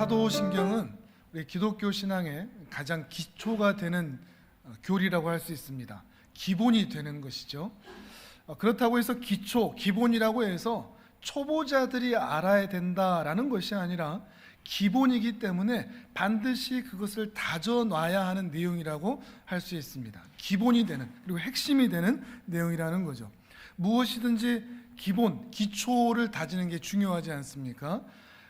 사도신경은 우리 기독교 신앙의 가장 기초가 되는 교리라고 할 수 있습니다. 기본이 되는 것이죠. 그렇다고 해서 기본이라고 해서 초보자들이 알아야 된다라는 것이 아니라 기본이기 때문에 반드시 그것을 다져놔야 하는 내용이라고 할 수 있습니다. 기본이 되는, 그리고 핵심이 되는 내용이라는 거죠. 무엇이든지 기본, 기초를 다지는 게 중요하지 않습니까?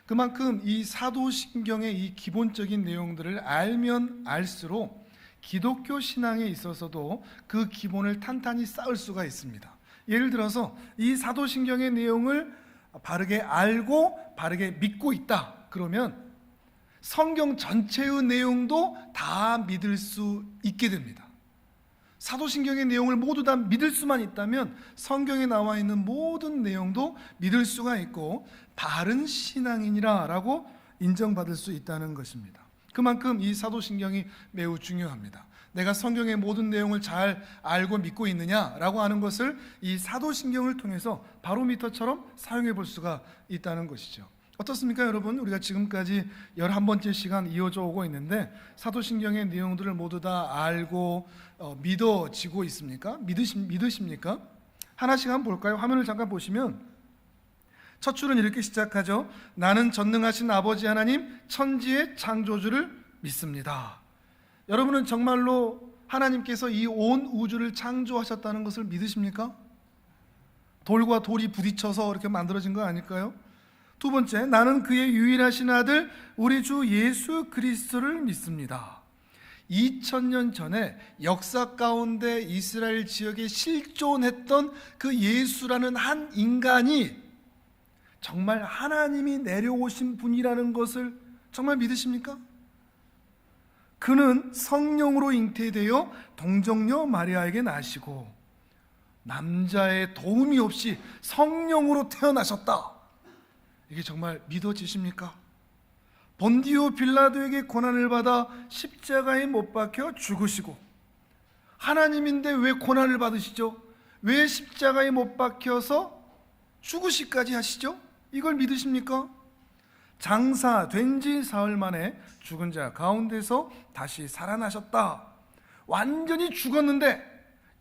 그만큼 이 사도신경의 이 기본적인 내용들을 알면 알수록 기독교 신앙에 있어서도 그 기본을 탄탄히 쌓을 수가 있습니다. 예를 들어서 이 사도신경의 내용을 바르게 알고 바르게 믿고 있다 그러면 성경 전체의 내용도 다 믿을 수 있게 됩니다. 사도신경의 내용을 모두 다 믿을 수만 있다면 성경에 나와 있는 모든 내용도 믿을 수가 있고 바른 신앙인이라 라고 인정받을 수 있다는 것입니다. 그만큼 이 사도신경이 매우 중요합니다. 내가 성경의 모든 내용을 잘 알고 믿고 있느냐라고 하는 것을 이 사도신경을 통해서 바로미터처럼 사용해 볼 수가 있다는 것이죠. 어떻습니까 여러분? 우리가 지금까지 11번째 시간 이어져 오고 있는데 사도신경의 내용들을 모두 다 알고 믿어지고 있습니까? 믿으십니까? 하나씩 한번 볼까요? 화면을 잠깐 보시면 첫 줄은 이렇게 시작하죠. 나는 전능하신 아버지 하나님 천지의 창조주를 믿습니다. 여러분은 정말로 하나님께서 이 온 우주를 창조하셨다는 것을 믿으십니까? 돌과 돌이 부딪혀서 이렇게 만들어진 거 아닐까요? 두 번째, 나는 그의 유일하신 아들 우리 주 예수 그리스도를 믿습니다. 2000년 전에 역사 가운데 이스라엘 지역에 실존했던 그 예수라는 한 인간이 정말 하나님이 내려오신 분이라는 것을 정말 믿으십니까? 그는 성령으로 잉태되어 동정녀 마리아에게 나시고 남자의 도움이 없이 성령으로 태어나셨다. 이게 정말 믿어지십니까? 본디오 빌라도에게 고난을 받아 십자가에 못 박혀 죽으시고 하나님인데 왜 고난을 받으시죠? 왜 십자가에 못 박혀서 죽으시까지 하시죠? 이걸 믿으십니까? 장사된 지 사흘 만에 죽은 자 가운데서 다시 살아나셨다. 완전히 죽었는데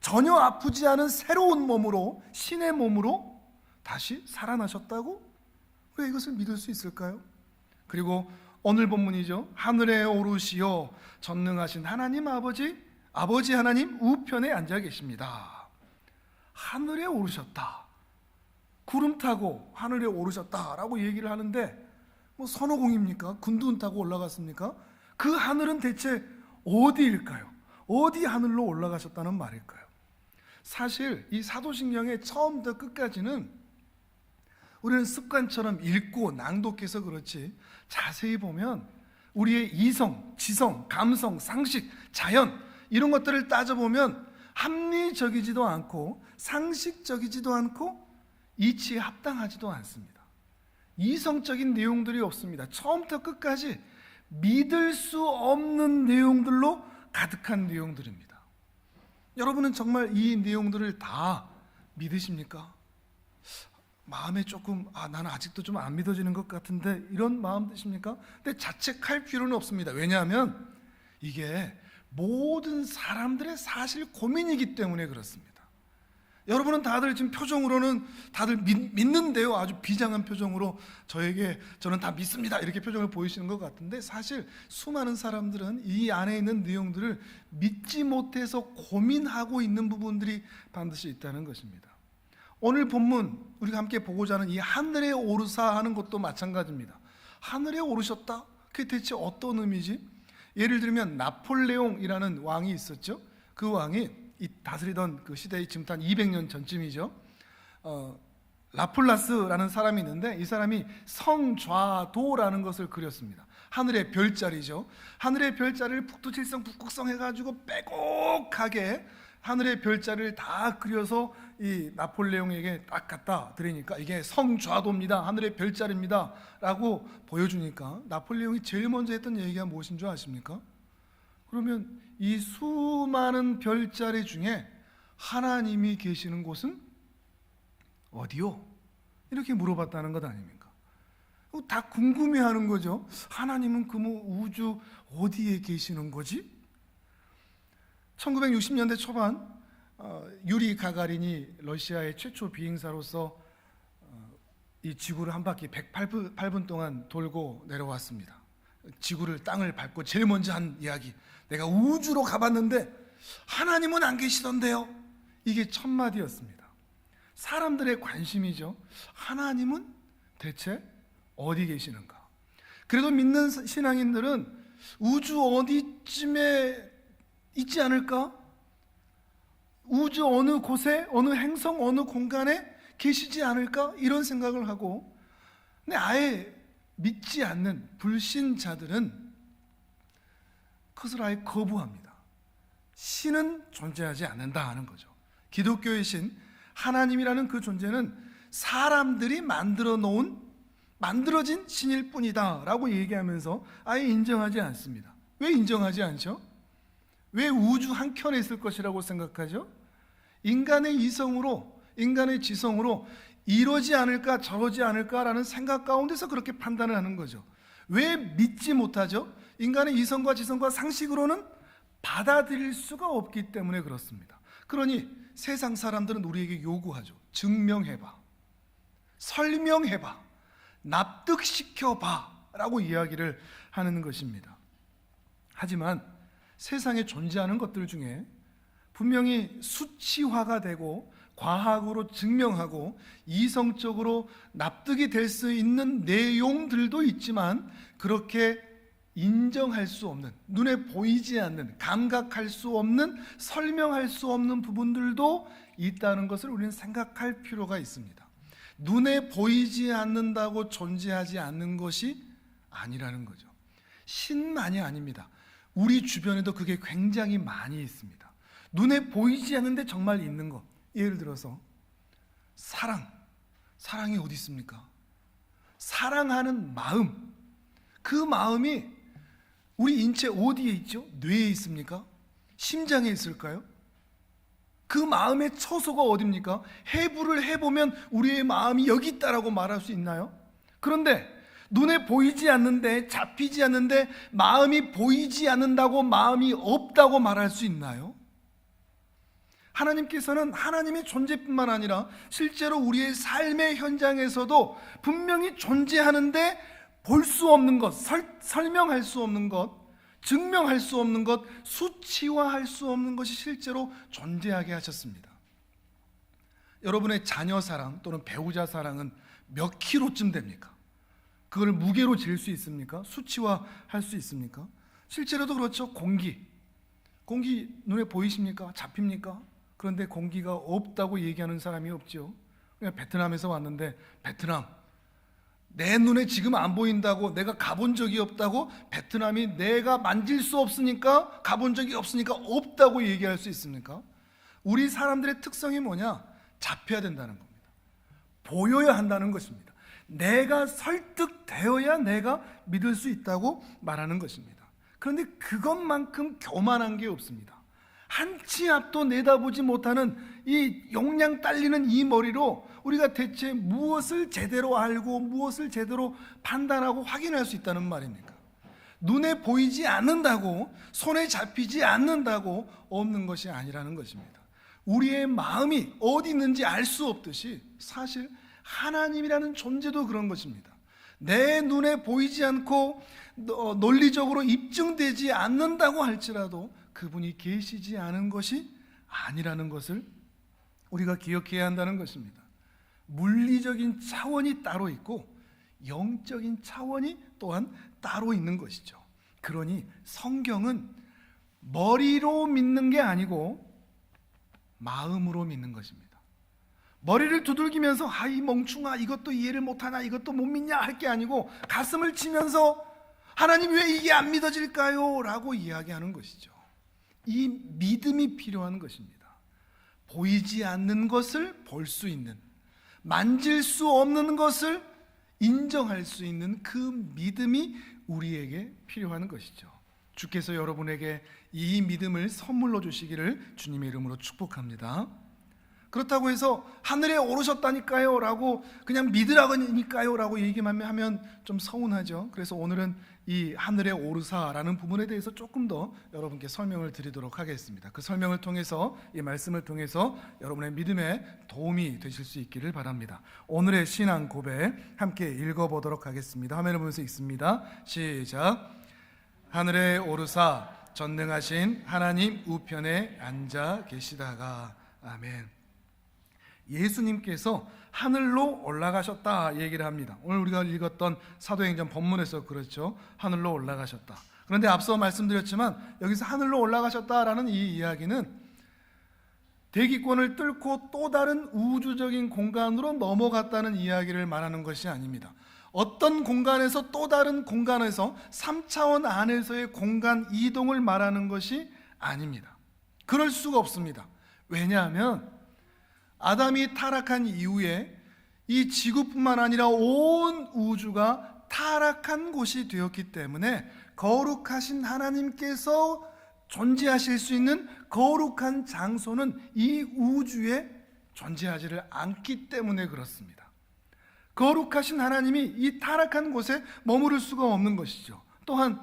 전혀 아프지 않은 새로운 몸으로, 신의 몸으로 다시 살아나셨다고? 왜 이것을 믿을 수 있을까요? 그리고 오늘 본문이죠. 하늘에 오르시어 전능하신 하나님 아버지 하나님 우편에 앉아 계십니다. 하늘에 오르셨다. 구름 타고 하늘에 오르셨다라고 얘기를 하는데 뭐 선호공입니까? 군두운 타고 올라갔습니까? 그 하늘은 대체 어디일까요? 어디 하늘로 올라가셨다는 말일까요? 사실 이 사도신경의 처음부터 끝까지는 우리는 습관처럼 읽고 낭독해서 그렇지 자세히 보면 우리의 이성, 지성, 감성, 상식, 자연 이런 것들을 따져보면 합리적이지도 않고 상식적이지도 않고 이치에 합당하지도 않습니다. 이성적인 내용들이 없습니다. 처음부터 끝까지 믿을 수 없는 내용들로 가득한 내용들입니다. 여러분은 정말 이 내용들을 다 믿으십니까? 마음에 조금 나는 아직도 좀 안 믿어지는 것 같은데 이런 마음 드십니까? 근데 자책할 필요는 없습니다. 왜냐하면 이게 모든 사람들의 사실 고민이기 때문에 그렇습니다. 여러분은 다들 지금 표정으로는 다들 믿는데요, 아주 비장한 표정으로 저는 다 믿습니다 이렇게 표정을 보이시는 것 같은데 사실 수많은 사람들은 이 안에 있는 내용들을 믿지 못해서 고민하고 있는 부분들이 반드시 있다는 것입니다. 오늘 본문 우리가 함께 보고자 하는 이 하늘에 오르사 하는 것도 마찬가지입니다. 하늘에 오르셨다? 그게 대체 어떤 의미지? 예를 들면 나폴레옹이라는 왕이 있었죠. 그 왕이 이 다스리던 그 시대의 지금 한 200년 전쯤이죠. 라플라스라는 사람이 있는데 이 사람이 성좌도라는 것을 그렸습니다. 하늘의 별자리죠. 하늘의 별자리를 북두칠성 북극성 해가지고 빼곡하게 하늘의 별자리를 다 그려서 이 나폴레옹에게 딱 갖다 드리니까 이게 성좌도입니다. 하늘의 별자리입니다. 라고 보여주니까 나폴레옹이 제일 먼저 했던 얘기가 무엇인 줄 아십니까? 그러면 이 수많은 별자리 중에 하나님이 계시는 곳은 어디요? 이렇게 물어봤다는 것 아닙니까? 다 궁금해하는 거죠. 하나님은 그 우주 어디에 계시는 거지? 1960년대 초반 유리 가가린이 러시아의 최초 비행사로서 이 지구를 한 바퀴 108분 동안 돌고 내려왔습니다. 지구를 땅을 밟고 제일 먼저 한 이야기, 내가 우주로 가봤는데 하나님은 안 계시던데요. 이게 첫 마디였습니다. 사람들의 관심이죠. 하나님은 대체 어디 계시는가? 그래도 믿는 신앙인들은 우주 어디쯤에 있지 않을까? 우주 어느 곳에, 어느 행성, 어느 공간에 계시지 않을까? 이런 생각을 하고, 근데 아예 믿지 않는 불신자들은 그것을 아예 거부합니다. 신은 존재하지 않는다 하는 거죠. 기독교의 신, 하나님이라는 그 존재는 사람들이 만들어진 신일 뿐이다 라고 얘기하면서 아예 인정하지 않습니다. 왜 인정하지 않죠? 왜 우주 한켠에 있을 것이라고 생각하죠? 인간의 이성으로, 인간의 지성으로 이러지 않을까 저러지 않을까라는 생각 가운데서 그렇게 판단을 하는 거죠. 왜 믿지 못하죠? 인간의 이성과 지성과 상식으로는 받아들일 수가 없기 때문에 그렇습니다. 그러니 세상 사람들은 우리에게 요구하죠. 증명해봐, 설명해봐, 납득시켜봐 라고 이야기를 하는 것입니다. 하지만 세상에 존재하는 것들 중에 분명히 수치화가 되고 과학으로 증명하고 이성적으로 납득이 될 수 있는 내용들도 있지만, 그렇게 인정할 수 없는, 눈에 보이지 않는, 감각할 수 없는, 설명할 수 없는 부분들도 있다는 것을 우리는 생각할 필요가 있습니다. 눈에 보이지 않는다고 존재하지 않는 것이 아니라는 거죠. 신만이 아닙니다. 우리 주변에도 그게 굉장히 많이 있습니다. 눈에 보이지 않는데 정말 있는 것. 예를 들어서 사랑이 어디 있습니까? 사랑하는 마음, 그 마음이 우리 인체 어디에 있죠? 뇌에 있습니까? 심장에 있을까요? 그 마음의 처소가 어디입니까? 해부를 해보면 우리의 마음이 여기 있다라고 말할 수 있나요? 그런데 눈에 보이지 않는데, 잡히지 않는데 마음이 보이지 않는다고 마음이 없다고 말할 수 있나요? 하나님께서는 하나님의 존재뿐만 아니라 실제로 우리의 삶의 현장에서도 분명히 존재하는데 볼 수 없는 것, 설명할 수 없는 것, 증명할 수 없는 것, 수치화할 수 없는 것이 실제로 존재하게 하셨습니다. 여러분의 자녀 사랑 또는 배우자 사랑은 몇 킬로쯤 됩니까? 그걸 무게로 잴 수 있습니까? 수치화할 수 있습니까? 실제로도 그렇죠. 공기 눈에 보이십니까? 잡힙니까? 그런데 공기가 없다고 얘기하는 사람이 없죠. 그냥 베트남에서 왔는데, 베트남 내 눈에 지금 안 보인다고, 내가 가본 적이 없다고, 베트남이 내가 만질 수 없으니까, 가본 적이 없으니까 없다고 얘기할 수 있습니까? 우리 사람들의 특성이 뭐냐? 잡혀야 된다는 겁니다. 보여야 한다는 것입니다. 내가 설득되어야 내가 믿을 수 있다고 말하는 것입니다. 그런데 그것만큼 교만한 게 없습니다. 한 치 앞도 내다보지 못하는 이 용량 딸리는 이 머리로 우리가 대체 무엇을 제대로 알고 무엇을 제대로 판단하고 확인할 수 있다는 말입니까? 눈에 보이지 않는다고, 손에 잡히지 않는다고 없는 것이 아니라는 것입니다. 우리의 마음이 어디 있는지 알 수 없듯이 사실 하나님이라는 존재도 그런 것입니다. 내 눈에 보이지 않고 논리적으로 입증되지 않는다고 할지라도 그분이 계시지 않은 것이 아니라는 것을 우리가 기억해야 한다는 것입니다. 물리적인 차원이 따로 있고 영적인 차원이 또한 따로 있는 것이죠. 그러니 성경은 머리로 믿는 게 아니고 마음으로 믿는 것입니다. 머리를 두들기면서 이 멍충아 이것도 이해를 못하냐, 이것도 못 믿냐 할 게 아니고 가슴을 치면서 하나님 왜 이게 안 믿어질까요? 라고 이야기하는 것이죠. 이 믿음이 필요한 것입니다. 보이지 않는 것을 볼 수 있는, 만질 수 없는 것을 인정할 수 있는 그 믿음이 우리에게 필요한 것이죠. 주께서 여러분에게 이 믿음을 선물로 주시기를 주님의 이름으로 축복합니다. 그렇다고 해서 하늘에 오르셨다니까요 라고 그냥 믿으라니까요 라고 얘기만 하면 좀 서운하죠. 그래서 오늘은 이 하늘에 오르사라는 부분에 대해서 조금 더 여러분께 설명을 드리도록 하겠습니다. 그 설명을 통해서, 이 말씀을 통해서 여러분의 믿음에 도움이 되실 수 있기를 바랍니다. 오늘의 신앙 고백 함께 읽어보도록 하겠습니다. 화면을 보면서 읽습니다. 시작. 하늘에 오르사 전능하신 하나님 우편에 앉아 계시다가. 아멘. 예수님께서 하늘로 올라가셨다 얘기를 합니다. 오늘 우리가 읽었던 사도행전 본문에서 그렇죠. 하늘로 올라가셨다. 그런데 앞서 말씀드렸지만 여기서 하늘로 올라가셨다라는 이 이야기는 대기권을 뚫고 또 다른 우주적인 공간으로 넘어갔다는 이야기를 말하는 것이 아닙니다. 어떤 공간에서 또 다른 공간에서 3차원 안에서의 공간 이동을 말하는 것이 아닙니다. 그럴 수가 없습니다. 왜냐하면 아담이 타락한 이후에 이 지구뿐만 아니라 온 우주가 타락한 곳이 되었기 때문에 거룩하신 하나님께서 존재하실 수 있는 거룩한 장소는 이 우주에 존재하지를 않기 때문에 그렇습니다. 거룩하신 하나님이 이 타락한 곳에 머무를 수가 없는 것이죠. 또한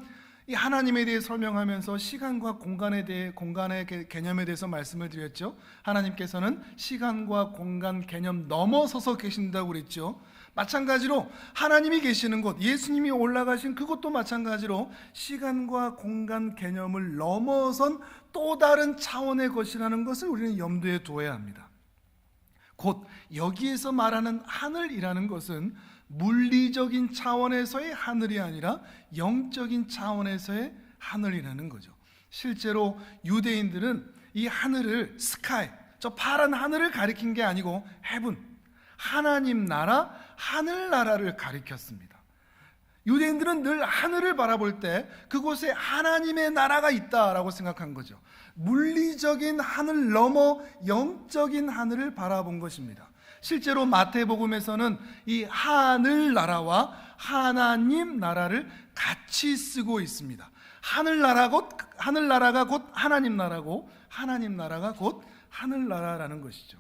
이 하나님에 대해 설명하면서 시간과 공간에 대해, 공간의 개념에 대해서 말씀을 드렸죠. 하나님께서는 시간과 공간 개념 넘어서서 계신다고 그랬죠. 마찬가지로 하나님이 계시는 곳, 예수님이 올라가신 그곳도 마찬가지로 시간과 공간 개념을 넘어선 또 다른 차원의 것이라는 것을 우리는 염두에 두어야 합니다. 곧 여기에서 말하는 하늘이라는 것은 물리적인 차원에서의 하늘이 아니라 영적인 차원에서의 하늘이라는 거죠. 실제로 유대인들은 이 하늘을 스카이, 저 파란 하늘을 가리킨 게 아니고 헤븐, 하나님 나라, 하늘나라를 가리켰습니다. 유대인들은 늘 하늘을 바라볼 때 그곳에 하나님의 나라가 있다라고 생각한 거죠. 물리적인 하늘 넘어 영적인 하늘을 바라본 것입니다. 실제로 마태복음에서는 이 하늘나라와 하나님 나라를 같이 쓰고 있습니다. 하늘나라가 곧 하나님 나라고 하나님 나라가 곧 하늘나라라는 것이죠.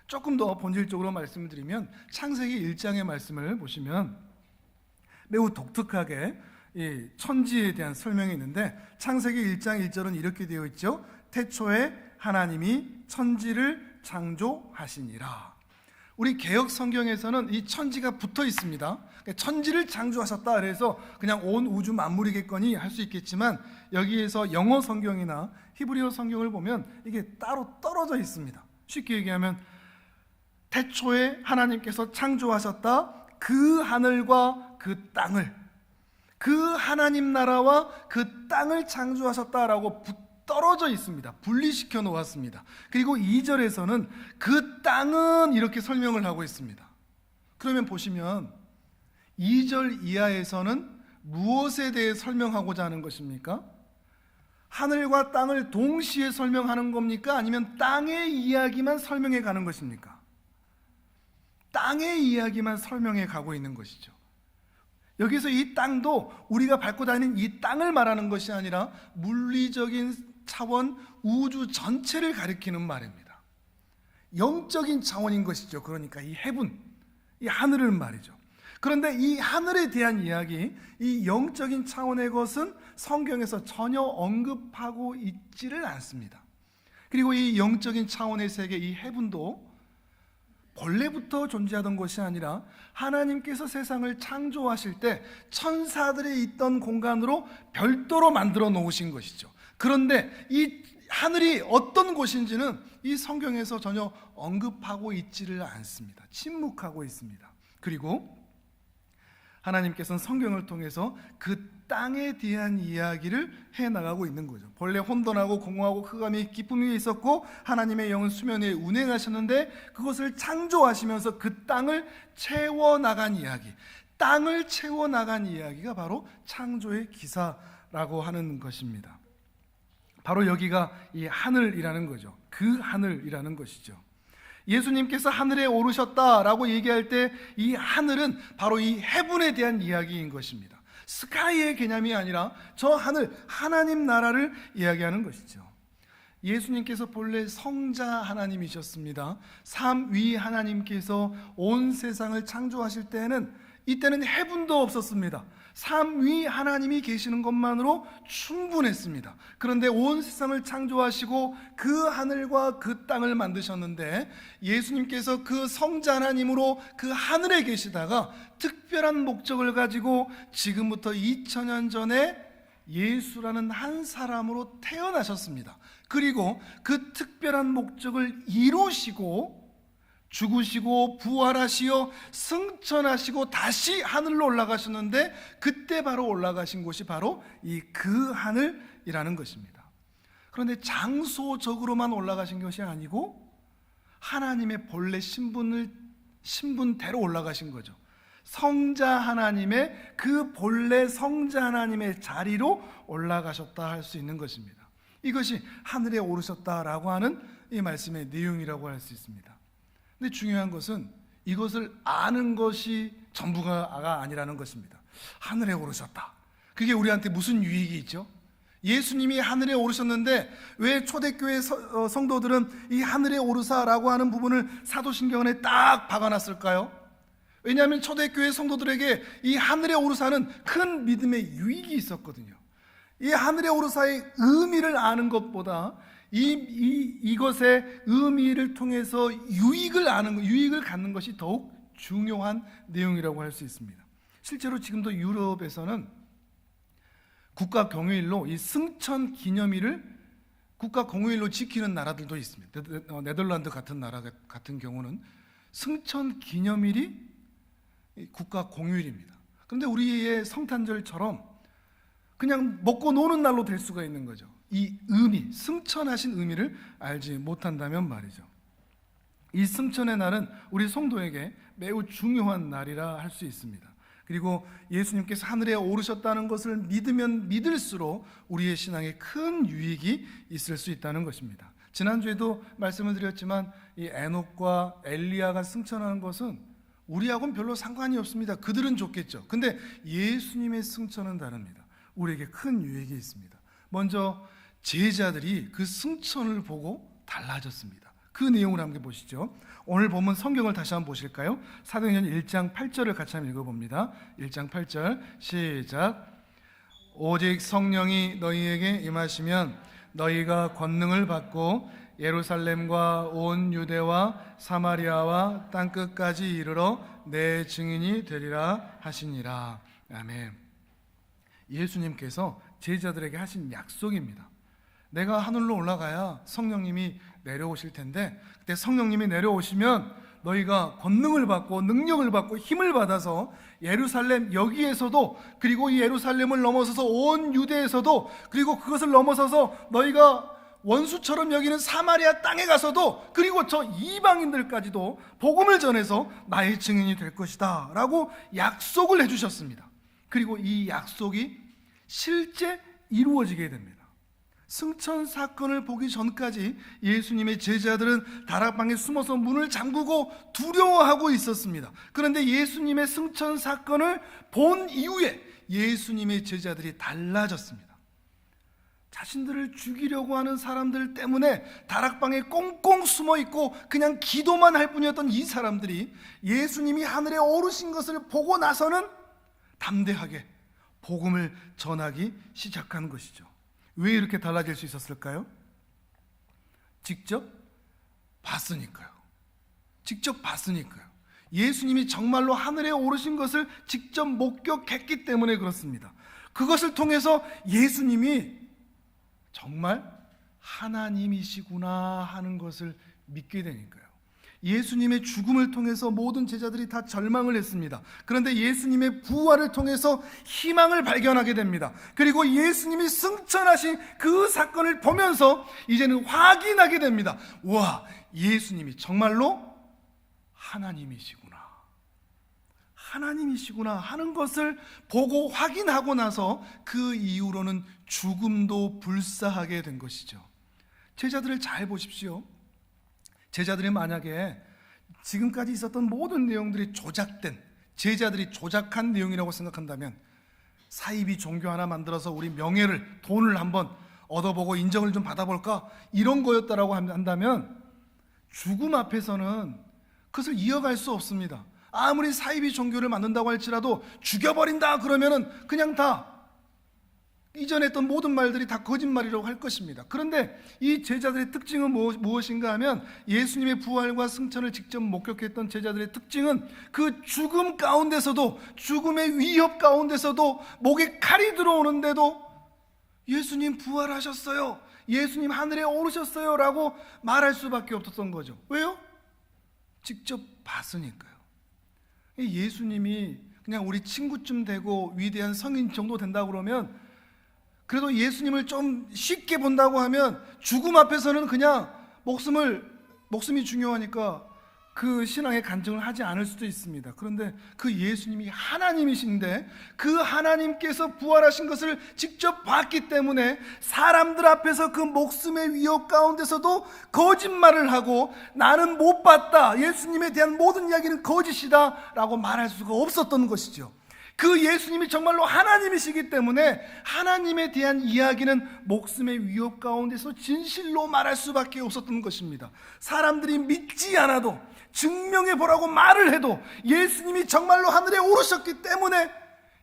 조금 더 본질적으로 말씀을 드리면 창세기 1장의 말씀을 보시면 매우 독특하게 이 천지에 대한 설명이 있는데 창세기 1장 1절은 이렇게 되어 있죠. 태초에 하나님이 천지를 창조하시니라. 우리 개역 성경에서는 이 천지가 붙어 있습니다. 천지를 창조하셨다 그래서 그냥 온 우주 만물이겠거니 할 수 있겠지만 여기에서 영어 성경이나 히브리어 성경을 보면 이게 따로 떨어져 있습니다. 쉽게 얘기하면 태초에 하나님께서 창조하셨다. 그 하늘과 그 땅을, 그 하나님 나라와 그 땅을 창조하셨다라고 떨어져 있습니다. 분리시켜 놓았습니다. 그리고 2절에서는 그 땅은 이렇게 설명을 하고 있습니다. 그러면 보시면 2절 이하에서는 무엇에 대해 설명하고자 하는 것입니까? 하늘과 땅을 동시에 설명하는 겁니까? 아니면 땅의 이야기만 설명해 가는 것입니까? 땅의 이야기만 설명해 가고 있는 것이죠. 여기서 이 땅도 우리가 밟고 다니는 이 땅을 말하는 것이 아니라 물리적인 차원, 우주 전체를 가리키는 말입니다. 영적인 차원인 것이죠. 그러니까 이 헤븐, 이 하늘을 말이죠. 그런데 이 하늘에 대한 이야기, 이 영적인 차원의 것은 성경에서 전혀 언급하고 있지를 않습니다. 그리고 이 영적인 차원의 세계, 이 헤븐도 본래부터 존재하던 것이 아니라 하나님께서 세상을 창조하실 때 천사들이 있던 공간으로 별도로 만들어 놓으신 것이죠. 그런데 이 하늘이 어떤 곳인지는 이 성경에서 전혀 언급하고 있지를 않습니다. 침묵하고 있습니다. 그리고 하나님께서는 성경을 통해서 그 땅에 대한 이야기를 해나가고 있는 거죠. 본래 혼돈하고 공허하고 흑암이 깊음이 있었고 하나님의 영은 수면 위에 운행하셨는데 그것을 창조하시면서 그 땅을 채워나간 이야기, 땅을 채워나간 이야기가 바로 창조의 기사라고 하는 것입니다. 바로 여기가 이 하늘이라는 거죠. 그 하늘이라는 것이죠. 예수님께서 하늘에 오르셨다라고 얘기할 때 이 하늘은 바로 이 헤븐에 대한 이야기인 것입니다. 스카이의 개념이 아니라 저 하늘, 하나님 나라를 이야기하는 것이죠. 예수님께서 본래 성자 하나님이셨습니다. 삼위 하나님께서 온 세상을 창조하실 때는 이때는 해분도 없었습니다. 삼위 하나님이 계시는 것만으로 충분했습니다. 그런데 온 세상을 창조하시고 그 하늘과 그 땅을 만드셨는데 예수님께서 그 성자 하나님으로 그 하늘에 계시다가 특별한 목적을 가지고 지금부터 2000년 전에 예수라는 한 사람으로 태어나셨습니다. 그리고 그 특별한 목적을 이루시고 죽으시고 부활하시어 승천하시고 다시 하늘로 올라가셨는데 그때 바로 올라가신 곳이 바로 이 그 하늘이라는 것입니다. 그런데 장소적으로만 올라가신 것이 아니고 하나님의 본래 신분대로 올라가신 거죠. 성자 하나님의 그 본래 성자 하나님의 자리로 올라가셨다 할 수 있는 것입니다. 이것이 하늘에 오르셨다라고 하는 이 말씀의 내용이라고 할 수 있습니다. 근데 중요한 것은 이것을 아는 것이 전부가 아니라는 것입니다. 하늘에 오르셨다. 그게 우리한테 무슨 유익이 있죠? 예수님이 하늘에 오르셨는데 왜 초대교회 성도들은 이 하늘에 오르사라고 하는 부분을 사도신경에 딱 박아놨을까요? 왜냐하면 초대교회 성도들에게 이 하늘에 오르사는 큰 믿음의 유익이 있었거든요. 이 하늘에 오르사의 의미를 아는 것보다 이것의 의미를 통해서 유익을 갖는 것이 더욱 중요한 내용이라고 할 수 있습니다. 실제로 지금도 유럽에서는 국가 공휴일로 이 승천 기념일을 국가 공휴일로 지키는 나라들도 있습니다. 네덜란드 같은 나라 같은 경우는 승천 기념일이 국가 공휴일입니다. 그런데 우리의 성탄절처럼 그냥 먹고 노는 날로 될 수가 있는 거죠. 이 의미, 승천하신 의미를 알지 못한다면 말이죠. 이 승천의 날은 우리 성도에게 매우 중요한 날이라 할 수 있습니다. 그리고 예수님께서 하늘에 오르셨다는 것을 믿으면 믿을수록 우리의 신앙에 큰 유익이 있을 수 있다는 것입니다. 지난주에도 말씀을 드렸지만 이 에녹과 엘리야가 승천하는 것은 우리하고는 별로 상관이 없습니다. 그들은 좋겠죠. 근데 예수님의 승천은 다릅니다. 우리에게 큰 유익이 있습니다. 먼저 제자들이 그 승천을 보고 달라졌습니다. 그 내용을 함께 보시죠. 오늘 본문 성경을 다시 한번 보실까요? 사도행전 1장 8절을 같이 한번 읽어봅니다. 1장 8절 시작. 오직 성령이 너희에게 임하시면 너희가 권능을 받고 예루살렘과 온 유대와 사마리아와 땅끝까지 이르러 내 증인이 되리라 하시니라. 아멘. 예수님께서 제자들에게 하신 약속입니다. 내가 하늘로 올라가야 성령님이 내려오실 텐데 그때 성령님이 내려오시면 너희가 권능을 받고 능력을 받고 힘을 받아서 예루살렘 여기에서도 그리고 이 예루살렘을 넘어서서 온 유대에서도 그리고 그것을 넘어서서 너희가 원수처럼 여기는 사마리아 땅에 가서도 그리고 저 이방인들까지도 복음을 전해서 나의 증인이 될 것이다 라고 약속을 해주셨습니다. 그리고 이 약속이 실제 이루어지게 됩니다. 승천 사건을 보기 전까지 예수님의 제자들은 다락방에 숨어서 문을 잠그고 두려워하고 있었습니다. 그런데 예수님의 승천 사건을 본 이후에 예수님의 제자들이 달라졌습니다. 자신들을 죽이려고 하는 사람들 때문에 다락방에 꽁꽁 숨어 있고 그냥 기도만 할 뿐이었던 이 사람들이 예수님이 하늘에 오르신 것을 보고 나서는 담대하게 복음을 전하기 시작한 것이죠. 왜 이렇게 달라질 수 있었을까요? 직접 봤으니까요. 직접 봤으니까요. 예수님이 정말로 하늘에 오르신 것을 직접 목격했기 때문에 그렇습니다. 그것을 통해서 예수님이 정말 하나님이시구나 하는 것을 믿게 되니까요. 예수님의 죽음을 통해서 모든 제자들이 다 절망을 했습니다. 그런데 예수님의 부활을 통해서 희망을 발견하게 됩니다. 그리고 예수님이 승천하신 그 사건을 보면서 이제는 확인하게 됩니다. 와, 예수님이 정말로 하나님이시구나 하는 것을 보고 확인하고 나서 그 이후로는 죽음도 불사하게 된 것이죠. 제자들을 잘 보십시오. 제자들이 만약에 지금까지 있었던 모든 내용들이 조작된, 제자들이 조작한 내용이라고 생각한다면 사이비 종교 하나 만들어서 우리 명예를, 돈을 한번 얻어보고 인정을 좀 받아볼까, 이런 거였다라고 한다면 죽음 앞에서는 그것을 이어갈 수 없습니다. 아무리 사이비 종교를 만든다고 할지라도 죽여버린다 그러면은 그냥 다 이전에 했던 모든 말들이 다 거짓말이라고 할 것입니다. 그런데 이 제자들의 특징은 무엇인가 하면, 예수님의 부활과 승천을 직접 목격했던 제자들의 특징은 그 죽음 가운데서도, 죽음의 위협 가운데서도, 목에 칼이 들어오는데도 예수님 부활하셨어요, 예수님 하늘에 오르셨어요 라고 말할 수밖에 없었던 거죠. 왜요? 직접 봤으니까요. 예수님이 그냥 우리 친구쯤 되고 위대한 성인 정도 된다고 그러면, 그래도 예수님을 좀 쉽게 본다고 하면 죽음 앞에서는 그냥 목숨이 중요하니까 그 신앙의 간증을 하지 않을 수도 있습니다. 그런데 그 예수님이 하나님이신데, 그 하나님께서 부활하신 것을 직접 봤기 때문에 사람들 앞에서 그 목숨의 위협 가운데서도 거짓말을 하고, 나는 못 봤다, 예수님에 대한 모든 이야기는 거짓이다 라고 말할 수가 없었던 것이죠. 그 예수님이 정말로 하나님이시기 때문에 하나님에 대한 이야기는 목숨의 위협 가운데서 진실로 말할 수밖에 없었던 것입니다. 사람들이 믿지 않아도, 증명해 보라고 말을 해도 예수님이 정말로 하늘에 오르셨기 때문에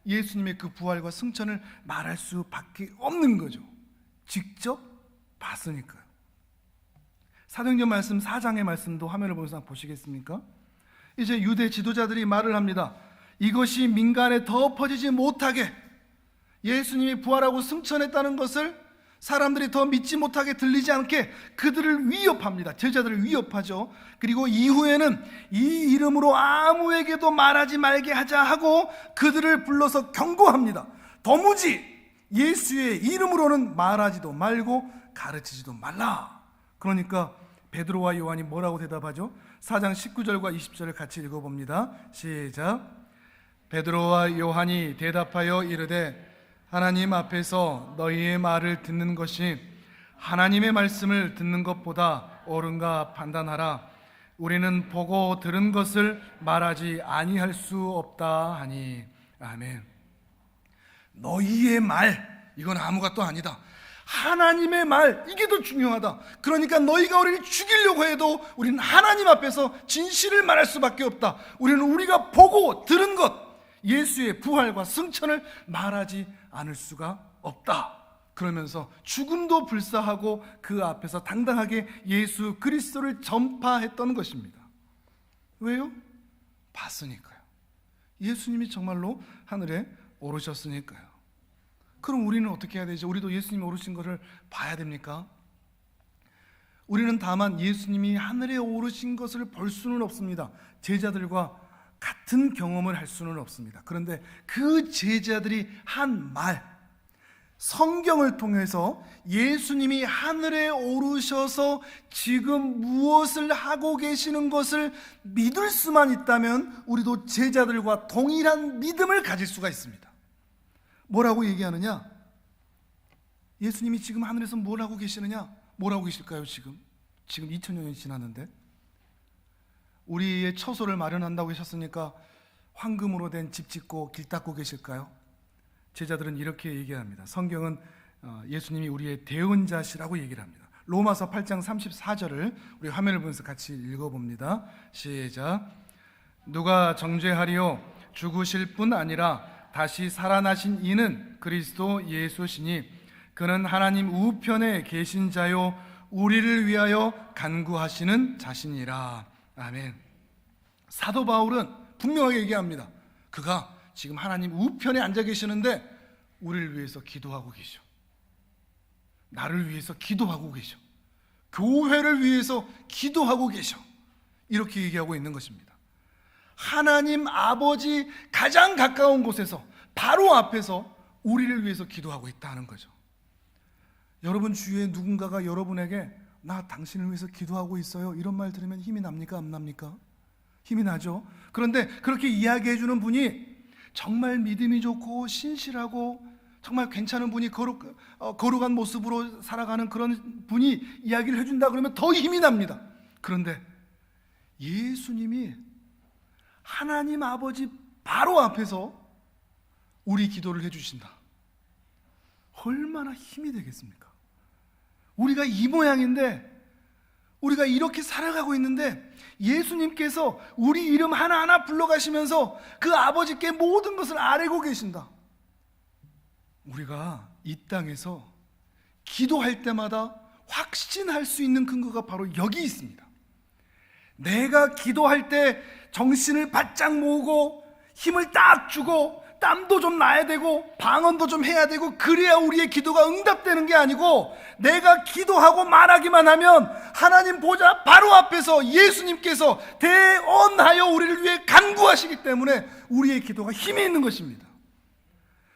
예수님의 그 부활과 승천을 말할 수밖에 없는 거죠. 직접 봤으니까요. 사도행전 말씀 4장의 말씀도 화면을 보면서 보시겠습니까? 이제 유대 지도자들이 말을 합니다. 이것이 민간에 더 퍼지지 못하게, 예수님이 부활하고 승천했다는 것을 사람들이 더 믿지 못하게, 들리지 않게 그들을 위협합니다. 제자들을 위협하죠. 그리고 이후에는 이 이름으로 아무에게도 말하지 말게 하자 하고 그들을 불러서 경고합니다. 도무지 예수의 이름으로는 말하지도 말고 가르치지도 말라. 그러니까 베드로와 요한이 뭐라고 대답하죠? 4장 19절과 20절을 같이 읽어봅니다. 시작. 베드로와 요한이 대답하여 이르되, 하나님 앞에서 너희의 말을 듣는 것이 하나님의 말씀을 듣는 것보다 옳은가 판단하라. 우리는 보고 들은 것을 말하지 아니할 수 없다 하니. 아멘. 너희의 말, 이건 아무것도 아니다. 하나님의 말, 이게 더 중요하다. 그러니까 너희가 우리를 죽이려고 해도 우리는 하나님 앞에서 진실을 말할 수밖에 없다. 우리는 우리가 보고 들은 것, 예수의 부활과 승천을 말하지 않을 수가 없다. 그러면서 죽음도 불사하고 그 앞에서 당당하게 예수 그리스도를 전파했던 것입니다. 왜요? 봤으니까요. 예수님이 정말로 하늘에 오르셨으니까요. 그럼 우리는 어떻게 해야 되죠? 우리도 예수님이 오르신 것을 봐야 됩니까? 우리는 다만 예수님이 하늘에 오르신 것을 볼 수는 없습니다. 제자들과 같은 경험을 할 수는 없습니다. 그런데 그 제자들이 한 말, 성경을 통해서 예수님이 하늘에 오르셔서 지금 무엇을 하고 계시는 것을 믿을 수만 있다면 우리도 제자들과 동일한 믿음을 가질 수가 있습니다. 뭐라고 얘기하느냐? 예수님이 지금 하늘에서 뭘 하고 계시느냐? 뭘 하고 계실까요? 지금 2000년이 지났는데 우리의 처소를 마련한다고 하셨으니까 황금으로 된 집 짓고 길 닦고 계실까요? 제자들은 이렇게 얘기합니다. 성경은 예수님이 우리의 대언자시라고 얘기를 합니다. 로마서 8장 34절을 우리 화면을 보면서 같이 읽어봅니다. 시작. 누가 정죄하리요? 죽으실 뿐 아니라 다시 살아나신 이는 그리스도 예수시니 그는 하나님 우편에 계신 자요 우리를 위하여 간구하시는 자신이라. 아멘. 사도 바울은 분명하게 얘기합니다. 그가 지금 하나님 우편에 앉아 계시는데 우리를 위해서 기도하고 계셔. 나를 위해서 기도하고 계셔. 교회를 위해서 기도하고 계셔. 이렇게 얘기하고 있는 것입니다. 하나님 아버지 가장 가까운 곳에서, 바로 앞에서 우리를 위해서 기도하고 있다는 거죠. 여러분 주위에 누군가가 여러분에게 나 당신을 위해서 기도하고 있어요, 이런 말 들으면 힘이 납니까? 안 납니까? 힘이 나죠. 그런데 그렇게 이야기해 주는 분이 정말 믿음이 좋고 신실하고 정말 괜찮은 분이 거룩한 모습으로 살아가는 그런 분이 이야기를 해준다 그러면 더 힘이 납니다. 그런데 예수님이 하나님 아버지 바로 앞에서 우리 기도를 해주신다. 얼마나 힘이 되겠습니까? 우리가 이 모양인데, 우리가 이렇게 살아가고 있는데 예수님께서 우리 이름 하나하나 불러가시면서 그 아버지께 모든 것을 아뢰고 계신다. 우리가 이 땅에서 기도할 때마다 확신할 수 있는 근거가 바로 여기 있습니다. 내가 기도할 때 정신을 바짝 모으고 힘을 딱 주고 땀도 좀 나야 되고 방언도 좀 해야 되고, 그래야 우리의 기도가 응답되는 게 아니고, 내가 기도하고 말하기만 하면 하나님 보좌 바로 앞에서 예수님께서 대언하여 우리를 위해 간구하시기 때문에 우리의 기도가 힘이 있는 것입니다.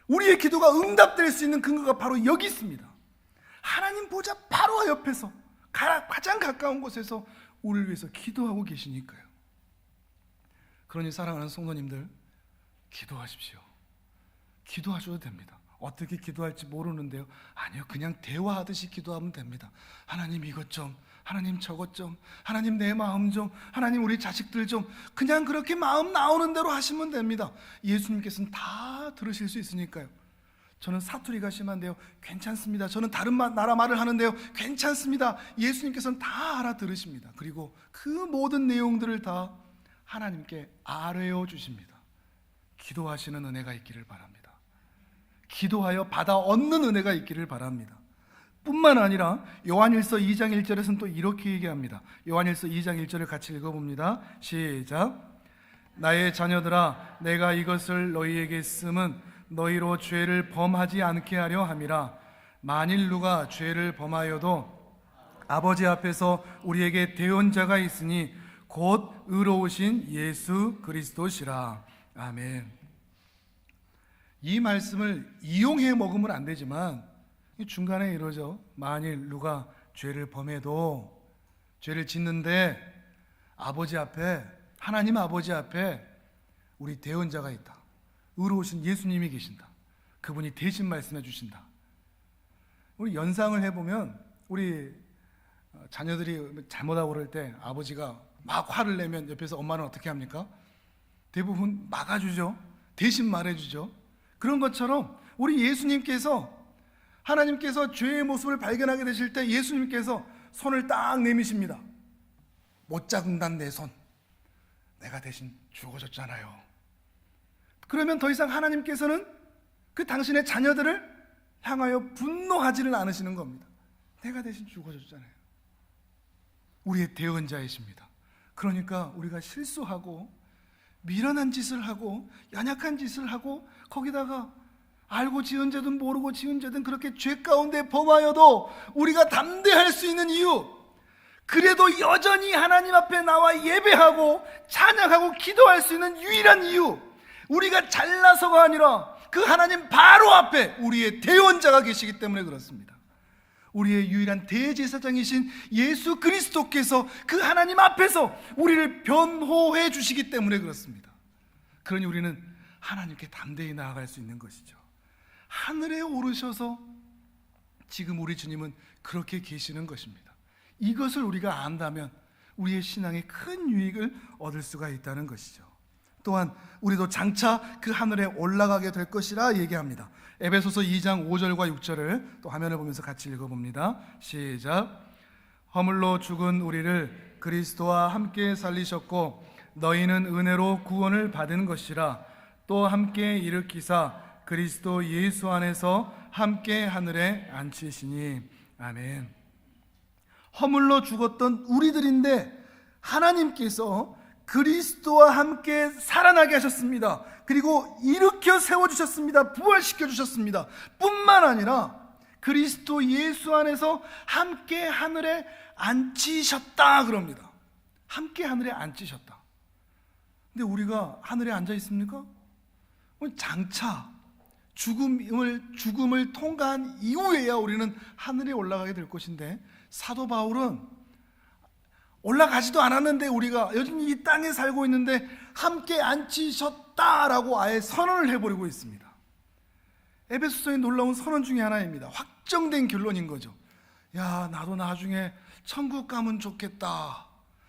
우리의 기도가 응답될 수 있는 근거가 바로 여기 있습니다. 하나님 보좌 바로 옆에서, 가장 가까운 곳에서 우리를 위해서 기도하고 계시니까요. 그러니 사랑하는 성도님들, 기도하십시오. 기도하셔도 됩니다. 어떻게 기도할지 모르는데요, 아니요, 그냥 대화하듯이 기도하면 됩니다. 하나님 이것 좀, 하나님 저것 좀, 하나님 내 마음 좀, 하나님 우리 자식들 좀, 그냥 그렇게 마음 나오는 대로 하시면 됩니다. 예수님께서는 다 들으실 수 있으니까요. 저는 사투리가 심한데요, 괜찮습니다. 저는 다른 나라 말을 하는데요, 괜찮습니다. 예수님께서는 다 알아들으십니다. 그리고 그 모든 내용들을 다 하나님께 아뢰어 주십니다. 기도하시는 은혜가 있기를 바랍니다. 기도하여 받아 얻는 은혜가 있기를 바랍니다. 뿐만 아니라 요한일서 2장 1절에서는 또 이렇게 얘기합니다. 요한일서 2장 1절을 같이 읽어봅니다. 시작. 나의 자녀들아, 내가 이것을 너희에게 쓰면 너희로 죄를 범하지 않게 하려 함이라. 만일 누가 죄를 범하여도 아버지 앞에서 우리에게 대언자가 있으니 곧 의로우신 예수 그리스도시라. 아멘. 이 말씀을 이용해 먹으면 안 되지만 중간에 이러죠. 만일 누가 죄를 범해도, 죄를 짓는데 아버지 앞에, 하나님 아버지 앞에 우리 대언자가 있다. 의로우신 예수님이 계신다. 그분이 대신 말씀해 주신다. 우리 연상을 해보면, 우리 자녀들이 잘못하고 그럴 때 아버지가 막 화를 내면 옆에서 엄마는 어떻게 합니까? 대부분 막아주죠. 대신 말해주죠. 그런 것처럼 우리 예수님께서, 하나님께서 죄의 모습을 발견하게 되실 때 예수님께서 손을 딱 내미십니다. 못 잡는단 내 손, 내가 대신 죽어줬잖아요. 그러면 더 이상 하나님께서는 그 당신의 자녀들을 향하여 분노하지는 않으시는 겁니다. 내가 대신 죽어줬잖아요. 우리의 대언자이십니다. 그러니까 우리가 실수하고 미련한 짓을 하고 연약한 짓을 하고, 거기다가 알고 지은 죄든 모르고 지은 죄든 그렇게 죄 가운데 범하여도 우리가 담대할 수 있는 이유, 그래도 여전히 하나님 앞에 나와 예배하고 찬양하고 기도할 수 있는 유일한 이유, 우리가 잘나서가 아니라 그 하나님 바로 앞에 우리의 대언자가 계시기 때문에 그렇습니다. 우리의 유일한 대제사장이신 예수 그리스도께서 그 하나님 앞에서 우리를 변호해 주시기 때문에 그렇습니다. 그러니 우리는 하나님께 담대히 나아갈 수 있는 것이죠. 하늘에 오르셔서 지금 우리 주님은 그렇게 계시는 것입니다. 이것을 우리가 안다면 우리의 신앙에 큰 유익을 얻을 수가 있다는 것이죠. 또한 우리도 장차 그 하늘에 올라가게 될 것이라 얘기합니다. 에베소서 2장 5절과 6절을 또 화면을 보면서 같이 읽어봅니다. 시작. 허물로 죽은 우리를 그리스도와 함께 살리셨고 너희는 은혜로 구원을 받은 것이라. 또 함께 일으키사 그리스도 예수 안에서 함께 하늘에 앉히시니. 아멘. 허물로 죽었던 우리들인데 하나님께서 그리스도와 함께 살아나게 하셨습니다. 그리고 일으켜 세워주셨습니다. 부활시켜 주셨습니다. 뿐만 아니라 그리스도 예수 안에서 함께 하늘에 앉히셨다 그럽니다. 함께 하늘에 앉히셨다. 근데 우리가 하늘에 앉아 있습니까? 장차 죽음을 통과한 이후에야 우리는 하늘에 올라가게 될 것인데, 사도 바울은 올라가지도 않았는데 우리가 여전히 이 땅에 살고 있는데 함께 앉히셨다라고 아예 선언을 해버리고 있습니다. 에베소서의 놀라운 선언 중에 하나입니다. 확정된 결론인 거죠. 야, 나도 나중에 천국 가면 좋겠다.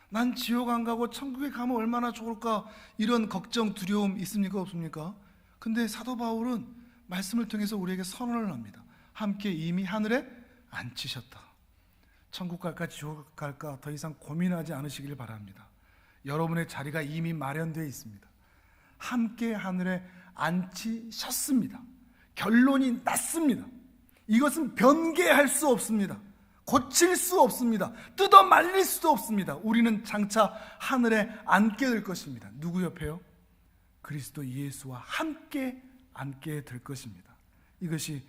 난 지옥 안 가고 천국에 가면 얼마나 좋을까. 이런 걱정, 두려움 있습니까? 없습니까? 근데 사도 바울은 말씀을 통해서 우리에게 선언을 합니다. 함께 이미 하늘에 앉히셨다. 천국 갈까 지옥 갈까 더 이상 고민하지 않으시길 바랍니다. 여러분의 자리가 이미 마련되어 있습니다. 함께 하늘에 앉히셨습니다. 결론이 났습니다. 이것은 변개할 수 없습니다. 고칠 수 없습니다. 뜯어 말릴 수도 없습니다. 우리는 장차 하늘에 앉게 될 것입니다. 누구 옆에요? 그리스도 예수와 함께 앉게 될 것입니다. 이것이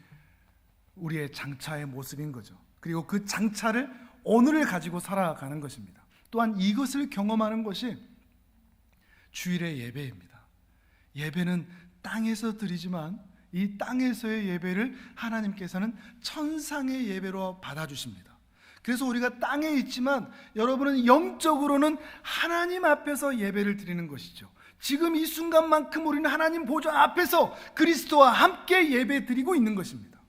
우리의 장차의 모습인 거죠. 그리고 그 장차를 오늘을 가지고 살아가는 것입니다. 또한 이것을 경험하는 것이 주일의 예배입니다. 예배는 땅에서 드리지만 이 땅에서의 예배를 하나님께서는 천상의 예배로 받아주십니다. 그래서 우리가 땅에 있지만 여러분은 영적으로는 하나님 앞에서 예배를 드리는 것이죠. 지금 이 순간만큼 우리는 하나님 보좌 앞에서 그리스도와 함께 예배 드리고 있는 것입니다.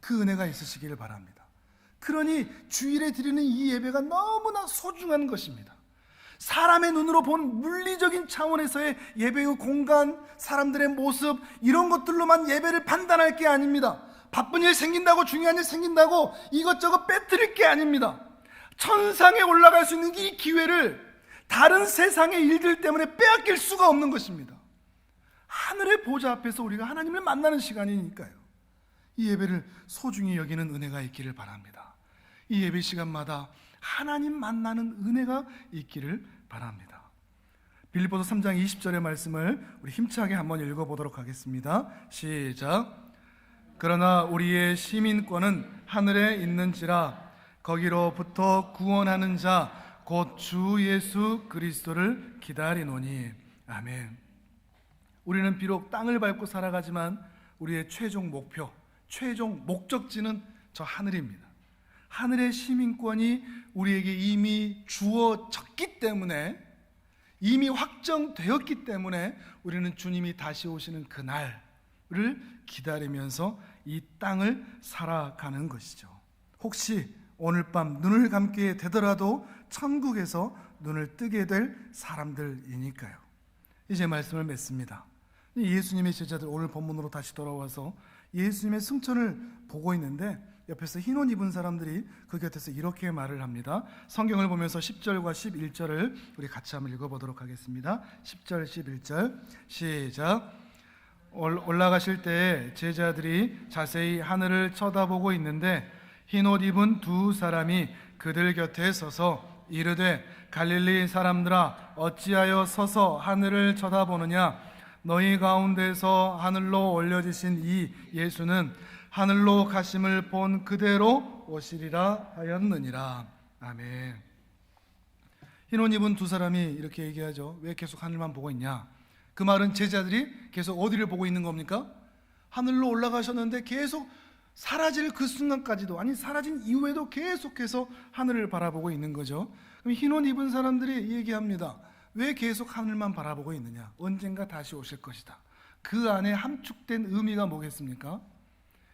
그 은혜가 있으시기를 바랍니다. 그러니 주일에 드리는 이 예배가 너무나 소중한 것입니다. 사람의 눈으로 본 물리적인 차원에서의 예배의 공간, 사람들의 모습, 이런 것들로만 예배를 판단할 게 아닙니다. 바쁜 일 생긴다고, 중요한 일 생긴다고 이것저것 빼뜨릴 게 아닙니다. 천상에 올라갈 수 있는 이 기회를 다른 세상의 일들 때문에 빼앗길 수가 없는 것입니다. 하늘의 보좌 앞에서 우리가 하나님을 만나는 시간이니까요. 이 예배를 소중히 여기는 은혜가 있기를 바랍니다. 이 예배 시간마다 하나님 만나는 은혜가 있기를 바랍니다. 빌립보서 3장 20절의 말씀을 우리 힘차게 한번 읽어보도록 하겠습니다. 시작. 그러나 우리의 시민권은 하늘에 있는지라 거기로부터 구원하는 자 곧 주 예수 그리스도를 기다리노니. 아멘. 우리는 비록 땅을 밟고 살아가지만 우리의 최종 목표, 최종 목적지는 저 하늘입니다. 하늘의 시민권이 우리에게 이미 주어졌기 때문에, 이미 확정되었기 때문에 우리는 주님이 다시 오시는 그날을 기다리면서 이 땅을 살아가는 것이죠. 혹시 오늘 밤 눈을 감게 되더라도 천국에서 눈을 뜨게 될 사람들이니까요. 이제 말씀을 맺습니다. 예수님의 제자들, 오늘 본문으로 다시 돌아와서 예수님의 승천을 보고 있는데 옆에서 흰 옷 입은 사람들이 그 곁에서 이렇게 말을 합니다. 성경을 보면서 10절과 11절을 우리 같이 한번 읽어보도록 하겠습니다. 10절 11절 시작. 올라가실 때에 제자들이 자세히 하늘을 쳐다보고 있는데 흰 옷 입은 두 사람이 그들 곁에 서서 이르되 갈릴리 사람들아 어찌하여 서서 하늘을 쳐다보느냐. 너희 가운데서 하늘로 올려지신 이 예수는 하늘로 가심을 본 그대로 오시리라 하였느니라. 아멘. 흰 옷 입은 두 사람이 이렇게 얘기하죠. 왜 계속 하늘만 보고 있냐? 그 말은 제자들이 계속 어디를 보고 있는 겁니까? 하늘로 올라가셨는데 계속 사라질 그 순간까지도, 아니 사라진 이후에도 계속해서 하늘을 바라보고 있는 거죠. 그럼 흰 옷 입은 사람들이 얘기합니다. 왜 계속 하늘만 바라보고 있느냐? 언젠가 다시 오실 것이다. 그 안에 함축된 의미가 뭐겠습니까?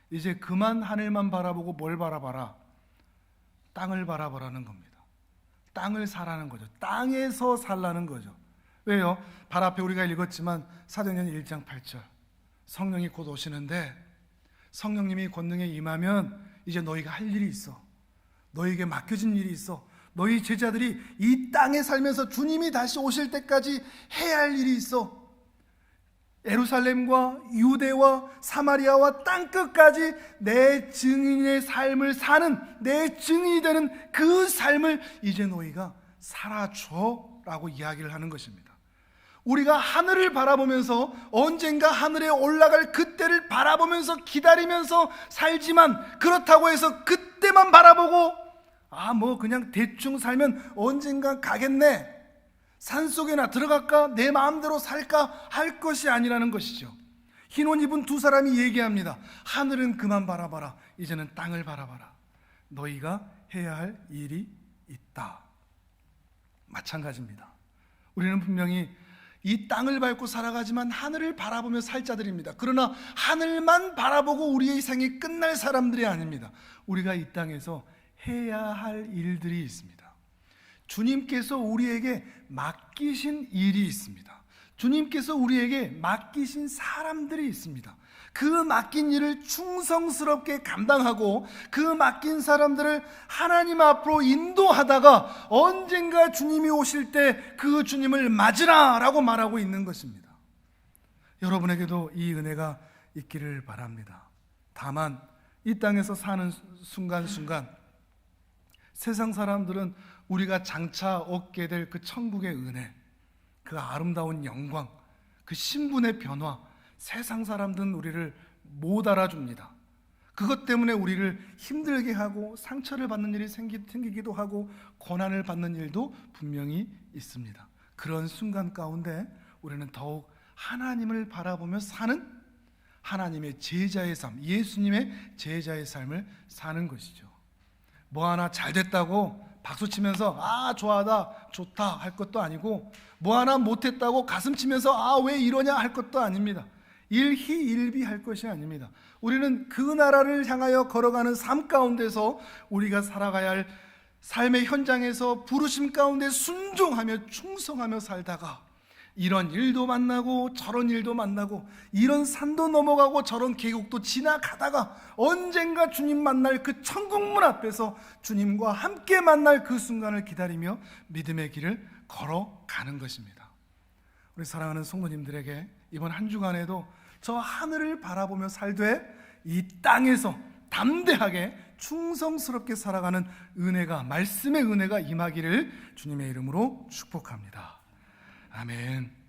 이제 그만 하늘만 바라보고 뭘 바라봐라? 땅을 바라보라는 겁니다. 땅을 사라는 거죠. 땅에서 살라는 거죠. 왜요? 발 앞에 우리가 읽었지만 사도행전 1장 8절 성령이 곧 오시는데 성령님이 권능에 임하면 이제 너희가 할 일이 있어. 너희에게 맡겨진 일이 있어. 너희 제자들이 이 땅에 살면서 주님이 다시 오실 때까지 해야 할 일이 있어. 예루살렘과 유대와 사마리아와 땅끝까지 내 증인의 삶을 사는, 내 증인이 되는 그 삶을 이제 너희가 살아줘 라고 이야기를 하는 것입니다. 우리가 하늘을 바라보면서 언젠가 하늘에 올라갈 그때를 바라보면서 기다리면서 살지만, 그렇다고 해서 그때만 바라보고 뭐 그냥 대충 살면 언젠가 가겠네, 산속에나 들어갈까, 내 마음대로 살까 할 것이 아니라는 것이죠. 흰 옷 입은 두 사람이 얘기합니다. 하늘은 그만 바라봐라. 이제는 땅을 바라봐라. 너희가 해야 할 일이 있다. 마찬가지입니다. 우리는 분명히 이 땅을 밟고 살아가지만 하늘을 바라보며 살 자들입니다. 그러나 하늘만 바라보고 우리의 생이 끝날 사람들이 아닙니다. 우리가 이 땅에서 해야 할 일들이 있습니다. 주님께서 우리에게 맡기신 일이 있습니다. 주님께서 우리에게 맡기신 사람들이 있습니다. 그 맡긴 일을 충성스럽게 감당하고 그 맡긴 사람들을 하나님 앞으로 인도하다가 언젠가 주님이 오실 때 그 주님을 맞으라 라고 말하고 있는 것입니다. 여러분에게도 이 은혜가 있기를 바랍니다. 다만 이 땅에서 사는 순간순간 세상 사람들은 우리가 장차 얻게 될 그 천국의 은혜, 그 아름다운 영광, 그 신분의 변화, 세상 사람들은 우리를 못 알아줍니다. 그것 때문에 우리를 힘들게 하고 상처를 받는 일이 생기기도 하고 고난을 받는 일도 분명히 있습니다. 그런 순간 가운데 우리는 더욱 하나님을 바라보며 사는 하나님의 제자의 삶, 예수님의 제자의 삶을 사는 것이죠. 뭐 하나 잘 됐다고 박수치면서 아 좋아하다 좋다 할 것도 아니고 뭐 하나 못했다고 가슴 치면서 아 왜 이러냐 할 것도 아닙니다. 일희일비 할 것이 아닙니다. 우리는 그 나라를 향하여 걸어가는 삶 가운데서 우리가 살아가야 할 삶의 현장에서 부르심 가운데 순종하며 충성하며 살다가 이런 일도 만나고 저런 일도 만나고 이런 산도 넘어가고 저런 계곡도 지나가다가 언젠가 주님 만날 그 천국문 앞에서 주님과 함께 만날 그 순간을 기다리며 믿음의 길을 걸어가는 것입니다. 우리 사랑하는 성도님들에게 이번 한 주간에도 저 하늘을 바라보며 살되 이 땅에서 담대하게 충성스럽게 살아가는 은혜가, 말씀의 은혜가 임하기를 주님의 이름으로 축복합니다. 아멘.